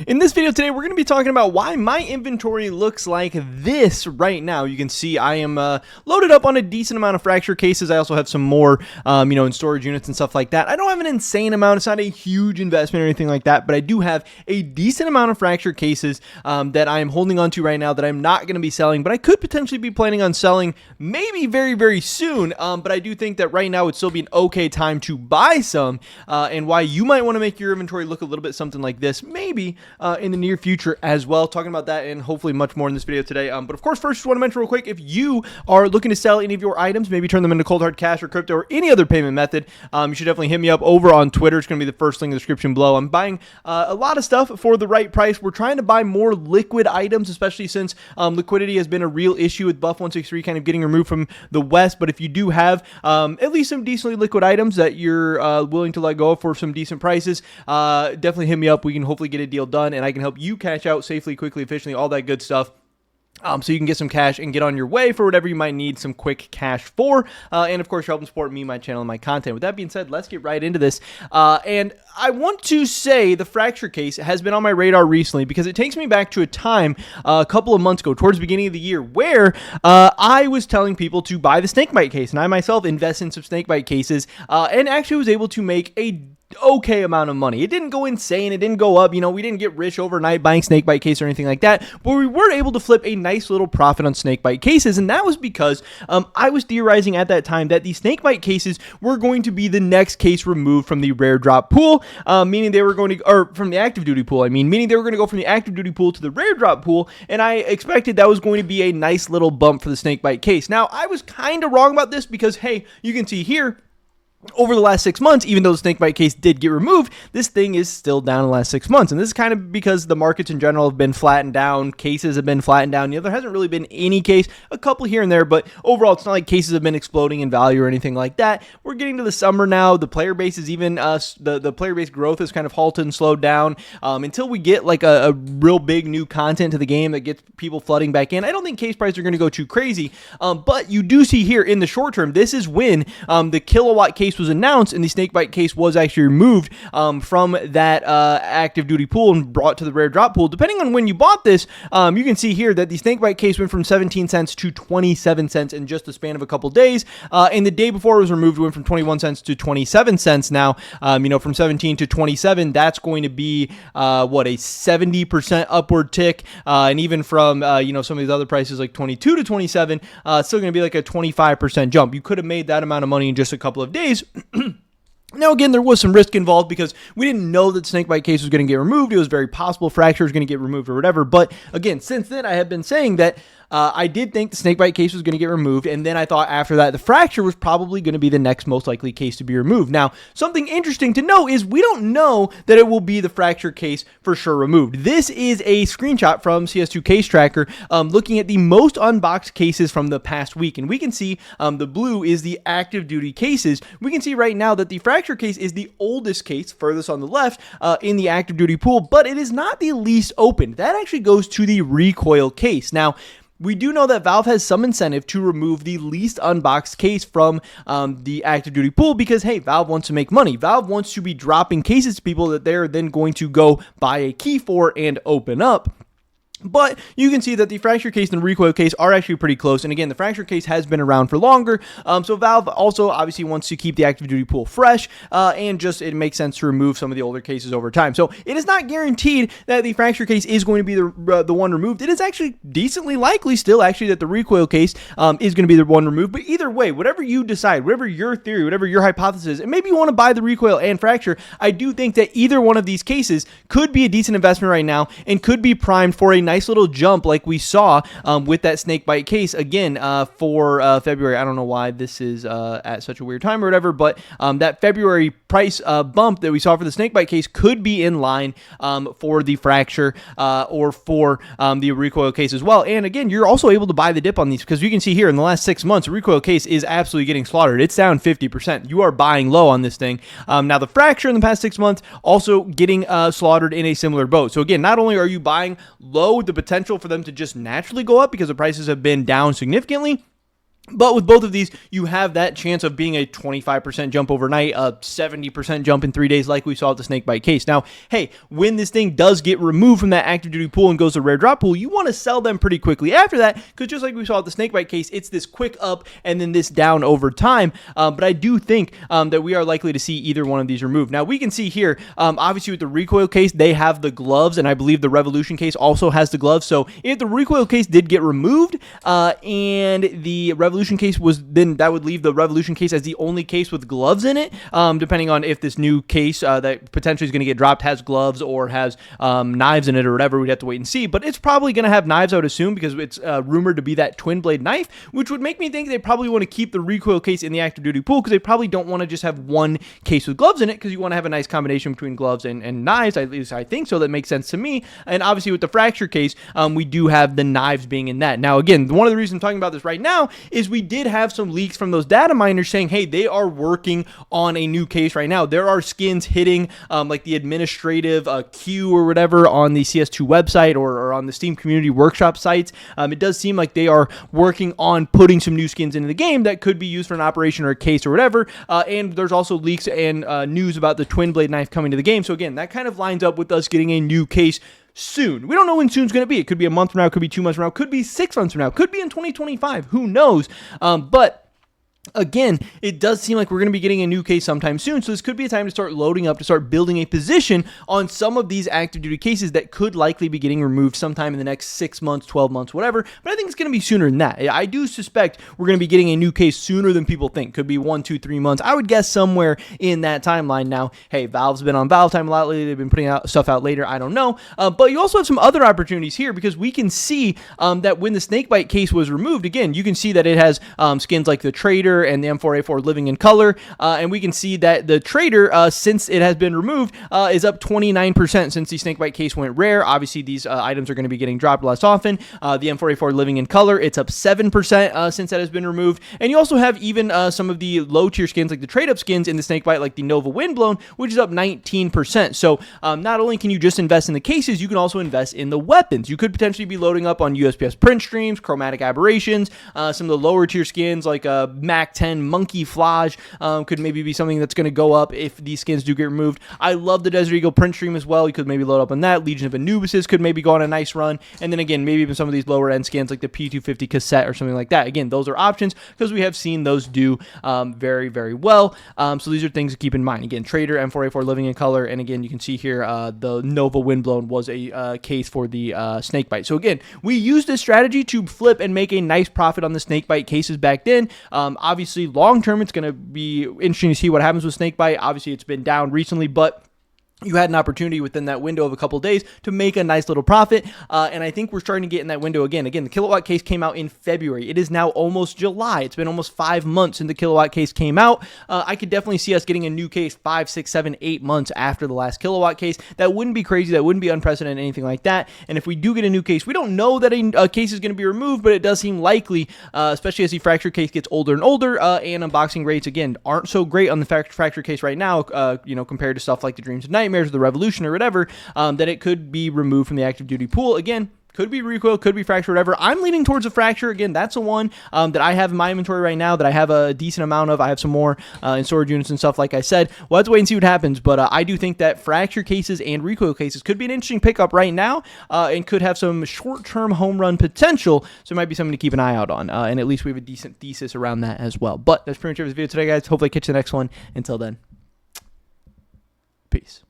In this video today, we're going to be talking about why my inventory looks like this right now. You can see I am loaded up on a decent amount of fracture cases. I also have some more, in storage units and stuff like that. I don't have an insane amount. It's not a huge investment or anything like that, but I do have a decent amount of fracture cases that I am holding on to right now that I'm not going to be selling, but I could potentially be planning on selling maybe very, very soon. But I do think that right now would still be an okay time to buy some, and why you might want to make your inventory look a little bit something like this, maybe in the near future as well. Talking about that and hopefully much more in this video today. But of course, first, just want to mention real quick, if you are looking to sell any of your items, maybe turn them into cold hard cash or crypto or any other payment method, you should definitely hit me up over on Twitter. It's going to be the first link in the description below. I'm buying a lot of stuff for the right price. We're trying to buy more liquid items, especially since liquidity has been a real issue with Buff 163 kind of getting removed from the West. But if you do have at least some decently liquid items that you're willing to let go of for some decent prices, definitely hit me up. We can hopefully get a deal done, and I can help you cash out safely, quickly, efficiently, all that good stuff. So you can get some cash and get on your way for whatever you might need some quick cash for. And of course, you're helping support me, my channel, and my content. With that being said, let's get right into this. And I want to say the fracture case has been on my radar recently because it takes me back to a time a couple of months ago, towards the beginning of the year, where I was telling people to buy the snakebite case. And I myself invested in some snakebite cases and actually was able to make a okay amount of money. It didn't go insane. It didn't go up. We didn't get rich overnight buying snakebite case or anything like that, but we were able to flip a nice little profit on snakebite cases. And that was because I was theorizing at that time that the snakebite cases were going to be the next case removed from the rare drop pool, meaning they were going to, or from the active duty pool, meaning they were going to go from the active duty pool to the rare drop pool. And I expected that was going to be a nice little bump for the snakebite case. Now, I was kind of wrong about this because, hey, you can see here, over the last 6 months, even though the snakebite case did get removed, this thing is still down in the last 6 months. And this is kind of because the markets in general have been flattened down. Cases have been flattened down. There hasn't really been any case, a couple here and there, but overall, it's not like cases have been exploding in value or anything like that. We're getting to the summer now. The player base is even, the player base growth is kind of halted and slowed down until we get like a real big new content to the game that gets people flooding back in. I don't think case prices are going to go too crazy, but you do see here in the short term, this is when the kilowatt case was announced and the snakebite case was actually removed from that active duty pool and brought to the rare drop pool. Depending on when you bought this, you can see here that the snakebite case went from 17 cents to 27 cents in just the span of a couple days. And the day before it was removed, it went from 21 cents to 27 cents. Now, from 17 to 27, that's going to be a 70% upward tick. And even from some of these other prices like 22 to 27, it's still going to be like a 25% jump. You could have made that amount of money in just a couple of days. Now, again, there was some risk involved because we didn't know that snakebite case was going to get removed. It was very possible fracture was going to get removed or whatever. But again, since then, I have been saying that I did think the snakebite case was going to get removed, and then I thought after that the fracture was probably going to be the next most likely case to be removed. Now, something interesting to know is we don't know that it will be the fracture case for sure removed. This is a screenshot from CS2 Case Tracker looking at the most unboxed cases from the past week, and we can see the blue is the active duty cases. We can see right now that the fracture case is the oldest case, furthest on the left, in the active duty pool, but it is not the least opened. That actually goes to the recoil case. Now, we do know that Valve has some incentive to remove the least unboxed case from the active duty pool because, hey, Valve wants to make money. Valve wants to be dropping cases to people that they're then going to go buy a key for and open up. But you can see that the fracture case and the recoil case are actually pretty close. And again, the fracture case has been around for longer. So Valve also obviously wants to keep the active duty pool fresh. And just it makes sense to remove some of the older cases over time. So it is not guaranteed that the fracture case is going to be the one removed. It is actually decently likely still actually that the recoil case is going to be the one removed. But either way, whatever you decide, whatever your theory, whatever your hypothesis, and maybe you want to buy the recoil and fracture, I do think that either one of these cases could be a decent investment right now and could be primed for a nice little jump like we saw with that snakebite case again for February. I don't know why this is at such a weird time or whatever, but that February price bump that we saw for the snakebite case could be in line for the fracture or for the recoil case as well. And again, you're also able to buy the dip on these because you can see here in the last 6 months, the recoil case is absolutely getting slaughtered. It's down 50%. You are buying low on this thing. Now the fracture in the past 6 months also getting slaughtered in a similar boat. So again, not only are you buying low, the potential for them to just naturally go up because the prices have been down significantly, But with both of these, you have that chance of being a 25% jump overnight, a 70% jump in 3 days like we saw at the snakebite case. Now, hey, when this thing does get removed from that active duty pool and goes to rare drop pool, you want to sell them pretty quickly after that, because just like we saw at the snakebite case, it's this quick up and then this down over time. But I do think that we are likely to see either one of these removed. Now, we can see here, obviously with the recoil case, they have the gloves, and I believe the revolution case also has the gloves. So if the recoil case did get removed and the revolution case was, then that would leave the revolution case as the only case with gloves in it, depending on if this new case that potentially is going to get dropped has gloves or has knives in it or whatever. We'd have to wait and see, but it's probably going to have knives, I would assume, because it's rumored to be that twin blade knife, which would make me think they probably want to keep the recoil case in the active duty pool, because they probably don't want to just have one case with gloves in it, because you want to have a nice combination between gloves and knives. At least I think so. That makes sense to me. And obviously with the fracture case, we do have the knives being in that. Now, again, one of the reasons I'm talking about this right now is we did have some leaks from those data miners saying, hey, they are working on a new case right now. There are skins hitting like the administrative queue or whatever on the CS2 website or on the Steam Community Workshop sites. It does seem like they are working on putting some new skins into the game that could be used for an operation or a case or whatever. And there's also leaks and news about the twin blade knife coming to the game. So again, that kind of lines up with us getting a new case soon. We don't know when soon's going to be. It could be a month from now, it could be 2 months from now, it could be 6 months from now, it could be in 2025. Who knows? But again, it does seem like we're going to be getting a new case sometime soon, so this could be a time to start loading up, to start building a position on some of these active duty cases that could likely be getting removed sometime in the next 6 months, 12 months, whatever, but I think it's going to be sooner than that. I do suspect we're going to be getting a new case sooner than people think. Could be 1, 2, 3 months. I would guess somewhere in that timeline. Now, hey, Valve's been on Valve time a lot lately. They've been putting out stuff out later. I don't know, but you also have some other opportunities here, because we can see that when the snakebite case was removed, again, you can see that it has skins like the Trader and the M4A4 Living in Color, and we can see that the Trader, since it has been removed, is up 29% since the snakebite case went rare. Obviously, these items are going to be getting dropped less often. The M4A4 Living in Color, it's up 7% since that has been removed. And you also have even some of the low tier skins, like the trade-up skins in the snakebite, like the Nova Windblown, which is up 19%. So not only can you just invest in the cases, you can also invest in the weapons. You could potentially be loading up on USPS print streams, chromatic aberrations, some of the lower tier skins like Mac 10 Monkey Flage could maybe be something that's going to go up if these skins do get removed. I love the Desert Eagle print stream as well. You could maybe load up on that. Legion of Anubises could maybe go on a nice run. And then again, maybe even some of these lower end skins like the P250 cassette or something like that. Again, those are options because we have seen those do very, very well. So these are things to keep in mind. Again, Trader, M4A4 Living in Color. And again, you can see here the Nova Windblown was a case for the snakebite. So again, we used this strategy to flip and make a nice profit on the snakebite cases back then. Obviously, long term, it's going to be interesting to see what happens with snakebite. Obviously, it's been down recently, but you had an opportunity within that window of a couple of days to make a nice little profit, and I think we're starting to get in that window again. Again, the Kilowatt case came out in February. It is now almost July. It's been almost 5 months since the Kilowatt case came out. I could definitely see us getting a new case 5, 6, 7, 8 months after the last Kilowatt case. That wouldn't be crazy. That wouldn't be unprecedented, anything like that. And if we do get a new case, we don't know that a case is going to be removed, but it does seem likely, especially as the fracture case gets older and older, and unboxing rates, again, aren't so great on the fracture case right now, compared to stuff like the Dreams and Nightmares or the Revolution or whatever, that it could be removed from the active duty pool. Again, could be recoil, could be fracture, whatever. I'm leaning towards a fracture. Again, that's a one that I have in my inventory right now that I have a decent amount of. I have some more in storage units and stuff, like I said. We'll have to wait and see what happens, but I do think that fracture cases and recoil cases could be an interesting pickup right now, and could have some short-term home run potential, so it might be something to keep an eye out on, and at least we have a decent thesis around that as well. But that's pretty much it for this video today, guys. Hopefully I catch you the next one. Until then, peace.